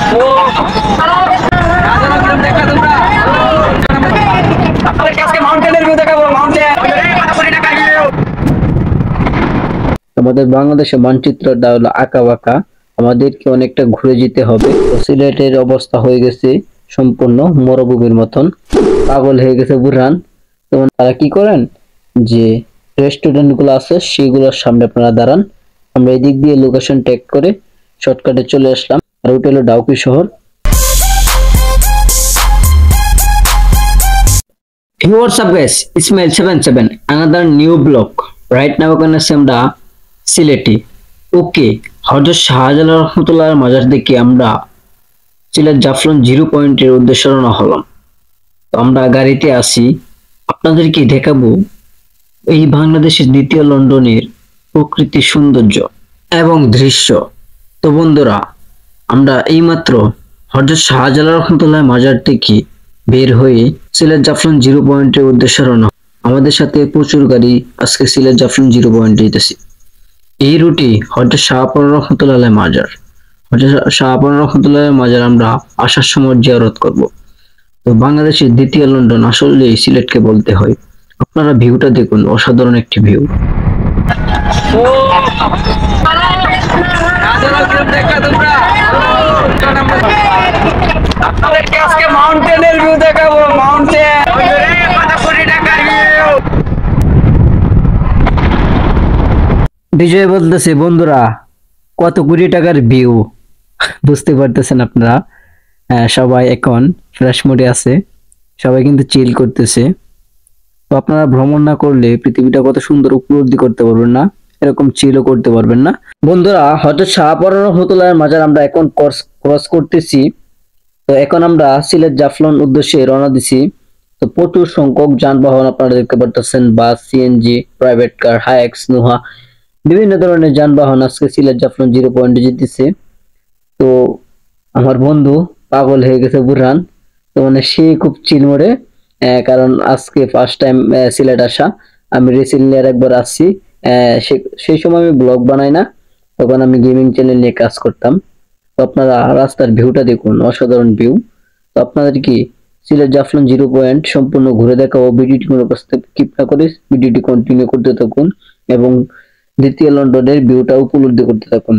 আমাদের বাংলাদেশের মানচিত্রটা হলো আঁকা বাঁকা, আমাদেরকে অনেকটা ঘুরে যেতে হবে। সিলেটের অবস্থা হয়ে গেছে সম্পূর্ণ মরুভূমির মতন, পাগল হয়ে গেছে বুরহান। তখন তারা কি করেন, যে রেস্টুরেন্ট গুলো আছে সেগুলোর সামনে আপনারা দাঁড়ান। আমরা এদিক দিয়ে লোকেশন ট্যাগ করে শর্টকাটে চলে আসলাম। আর ওটা হলো ডাউকি শহর। Hey, what's up guys, Ismail77, another new vlog. Right now ওখানে আছি আমরা সিলেটে। ওকে, হযরত শাহজালাল রহমাতুল্লাহর মাজার দেখে আমরা সিলেট জাফলং জিরো পয়েন্টের উদ্দেশ্যে রওনা হলাম। তো আমরা গাড়িতে আসি, আপনাদেরকে দেখাবো এই বাংলাদেশের দ্বিতীয় লন্ডনের প্রকৃতির সৌন্দর্য এবং দৃশ্য। তো বন্ধুরা, আমরা এইমাত্র হযরত শাহজালাল রহমাতুল্লাহর মাজার থেকে বের হয়ে সিলেট জাফলং জিরো পয়েন্টের উদ্দেশ্যে রওনা। আমাদের সাথে প্রচুর গাড়ি আজকে সিলেট জাফলং জিরো পয়েন্টে যেতেছি। এই রুটে হযরত শাহজালাল রহমাতুল্লাহর মাজার, হযরত শাহজালাল রহমাতুল্লাহর মাজার আমরা আসার সময় জিয়ারত করব। তো বাংলাদেশের দ্বিতীয় লন্ডন আসলে সিলেটকে বলতে হয়। আপনারা ভিউটা দেখুন, অসাধারণ একটি ভিউ। মাউন্টেনের ভিউ দেখাবো, মাউন্টেন। বিজয় বলতেছে, বন্ধুরা কত কোটি টাকার ভিউ, বুঝতে পারতেছেন আপনারা। সবাই এখন ফ্রেশ মোডে আছে, সবাই কিন্তু চিল করতেছে। তো আপনারা ভ্রমণ না করলে পৃথিবীটা কত সুন্দর উপলব্ধি করতে পারবেন না, এরকম চিলও করতে পারবেন না। বন্ধুরা, হযরত শাহজালাল রহমাতুল্লাহর মাজার আমরা এখন ক্রস করতেছি। তো এখন আমরা সিলেট জাফলং উদ্দেশ্যে রওনা দিছি। তো প্রচুর সংখ্যক যানবাহন আপনারা দেখতে পারতেছেন, বাস, সিএনজি, প্রাইভেট কার, হাইএক্স, নোহা, বিভিন্ন ধরনের যানবাহন আজকে সিলেট জাফলং জিরো পয়েন্টে যেতেছে। তো আমার বন্ধু পাগল হয়ে গেছে বুরহান, তো মানে সে খুব চিল মোড়ে, কারণ আজকে ফার্স্ট টাইম সিলেট আসা। আমি রিসেন্টলি আর একবার আসছি, সেই সময় আমি ব্লগ বানাই না, তখন আমি গেমিং চ্যানেল নিয়ে কাজ করতাম। তো আপনারা রাস্তার ভিউটা দেখুন, অসাধারণ ভিউ। তো আপনাদের কি সিলেট জাফলং জিরো পয়েন্ট সম্পূর্ণ ঘুরে দেখাবো। ভিডিওটি কোনো স্কিপ না করে ভিডিওটি কন্টিনিউ করতে থাকুন এবং দ্বিতীয় লন্ডনের ভিউটা উপলব্ধি করতে থাকুন।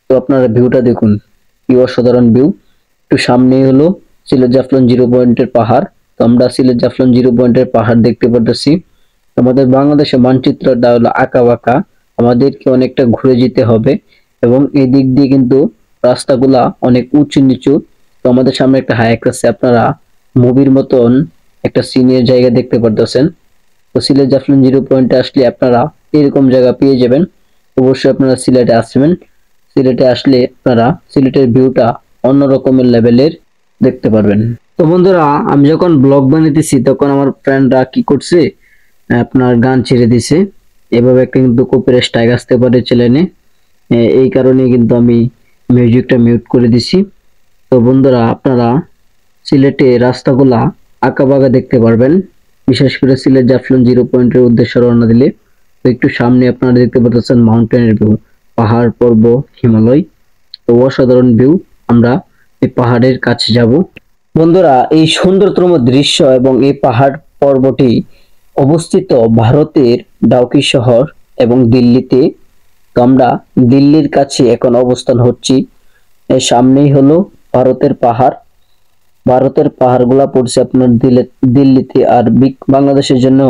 তো আপনারা ভিউটা দেখুন, কি অসাধারণ ভিউ। একটু সামনেই হলো সিলেট জাফলং জিরো পয়েন্টের পাহাড়। তো আমরা সিলেট জাফলং জিরো পয়েন্টের পাহাড় দেখতে পারতেছি। আমাদের বাংলাদেশের মানচিত্রটা হলো আঁকা বাঁকা, আমাদেরকে অনেকটা ঘুরে যেতে হবে এবং এই দিক দিয়ে কিন্তু রাস্তাগুলা অনেক উঁচু নিচু। তো আমাদের সামনে একটা হাইক আছে, আপনারা মুভির মতন একটা সিনের জায়গা দেখতে পারতেছেন। তো সিলেট জাফলং জিরো পয়েন্টে আসলে আপনারা এরকম জায়গা পেয়ে যাবেন। অবশ্যই আপনারা সিলেটে আসবেন। সিলেটে আসলে আপনারা সিলেটের ভিউটা অন্য রকমের লেভেলের দেখতে পারবেন। তো বন্ধুরা, আমি যখন ব্লগ বানাইতেছি তখন আমার ফ্রেন্ডরা কি করছে, আপনার গান ছেড়ে দিছে। এভাবে কিন্তু কপিরাইট স্ট্রাইক আসতে পারে চ্যানেলে, এই কারণে কিন্তু আমি মিউজিকটা মিউট করে দিছি। তো বন্ধুরা, আপনারা সিলেটে রাস্তাগুলা আঁকা বাঁকা দেখতে পারবেন, বিশেষ করে সিলেট জাফলং জিরো পয়েন্টের উদ্দেশ্যে রওনা দিলে। তো একটু সামনে আপনারা দেখতে পাচ্ছেন মাউন্টেনের ভিউ, পাহাড়, পর্বত, হিমালয়। তো অসাধারণ ভিউ। আমরা এই পাহাড়ের কাছে যাব। বন্ধুরা, এই সুন্দরতম দৃশ্য এবং এই পাহাড় পর্বটি অবস্থিত ভারতের ডাউকি শহর এবং দিল্লিতে। তো আমরা দিল্লির কাছে এখন অবস্থান হচ্ছি। এর সামনেই হলো ভারতের পাহাড়। ভারতের পাহাড়গুলা পড়ছে আপনার দিল্লিতে। আর বাংলাদেশের জন্য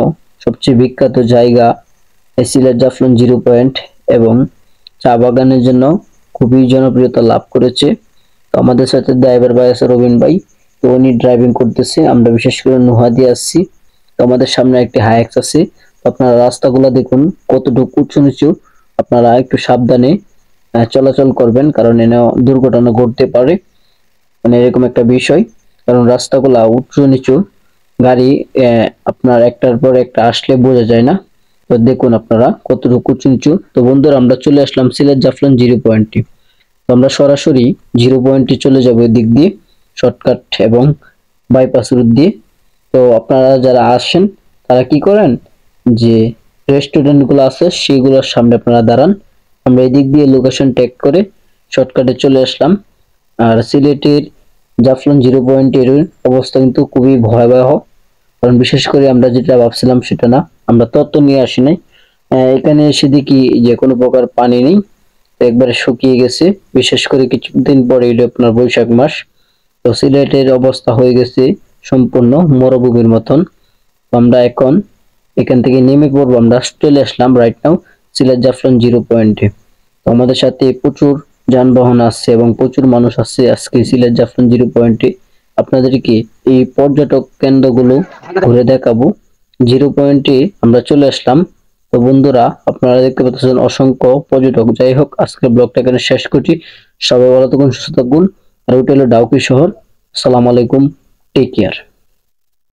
সবচেয়ে বিখ্যাত জায়গা সিলেট জাফলং জিরো পয়েন্ট এবং চা বাগানের জন্য খুবই জনপ্রিয়তা লাভ করেছে। তো আমাদের সাথে ড্রাইভার ভাই আছে রবিন ভাই, তো উনি ড্রাইভিং করতেছে। আমরা বিশেষ করে নোহা দিয়ে আসছি। তো আমাদের সামনে একটি হাইএক্স আছে। তো আপনারা রাস্তাগুলো দেখুন কতটুকু উঁচু নিচু, আপনারা একটু সাবধানে চলাচল করবেন, কারণ এনে দুর্ঘটনা ঘটতে পারে, মানে এরকম একটা বিষয়। কারণ রাস্তাগুলা উঁচু নিচু, গাড়ি আপনার একটার পর একটা আসলে বোঝা যায় না। তো দেখুন আপনারা কতটুকু উঁচু নিচু। তো বন্ধুরা, আমরা চলে আসলাম সিলেট জাফলং জিরো পয়েন্টে। তো আমরা সরাসরি জিরো পয়েন্টে চলে যাবো এই দিক দিয়ে, শর্টকাট এবং বাইপাস রুট দিয়ে। তো আপনারা যারা আসেন তারা কি করেন, যে রেস্টুরেন্ট গুলো আছে সেগুলোর সামনে আপনারা দাঁড়ান। আমরা এই দিক দিয়ে লোকেশন ট্যাগ করে শর্টকাটে চলে আসলাম। আর সিলেটের জাফলং 0 পয়েন্টের অবস্থা কিন্তু খুবই ভয়াবহ। কারণ বিশেষ করে আমরা যেটা ভাবছিলাম সেটা না, আমরা তত্ত্ব নিয়ে আসি নাই। এখানে এসে দেখি যে কোনো প্রকার পানি নেই, একবারে শুকিয়ে গেছে। বিশেষ করে কিছুদিন পরে এটা আপনার বৈশাখ মাস, তো সিলেটের অবস্থা হয়ে গেছে সম্পূর্ণ মরুভূমির মতন। তো আমরা এখন এখান থেকে নেমে পড়বো, আমরা চলে আসলাম রাইট নাও সিলেট জাফলং 0 পয়েন্টে। তো আমাদের সাথে প্রচুর যানবাহন আসছে এবং প্রচুর মানুষ আসছে আজকে সিলেট জাফলং 0 পয়েন্টে। আপনাদেরকে এই পর্যটক কেন্দ্রগুলো ঘুরে দেখাবো। 0 পয়েন্টে আমরা চলে আসলাম। তো বন্ধুরা, আপনারা দেখতে পাচ্ছেন অসংখ্য পর্যটক। যাই হোক, আজকের ব্লগটা এখানে শেষ করছি। সবাই ভালো থাকুন, সুস্থ থাকুন। আর ওইটা হলো ডাউকি শহর। আসসালামু আলাইকুম, টেক কেয়ার।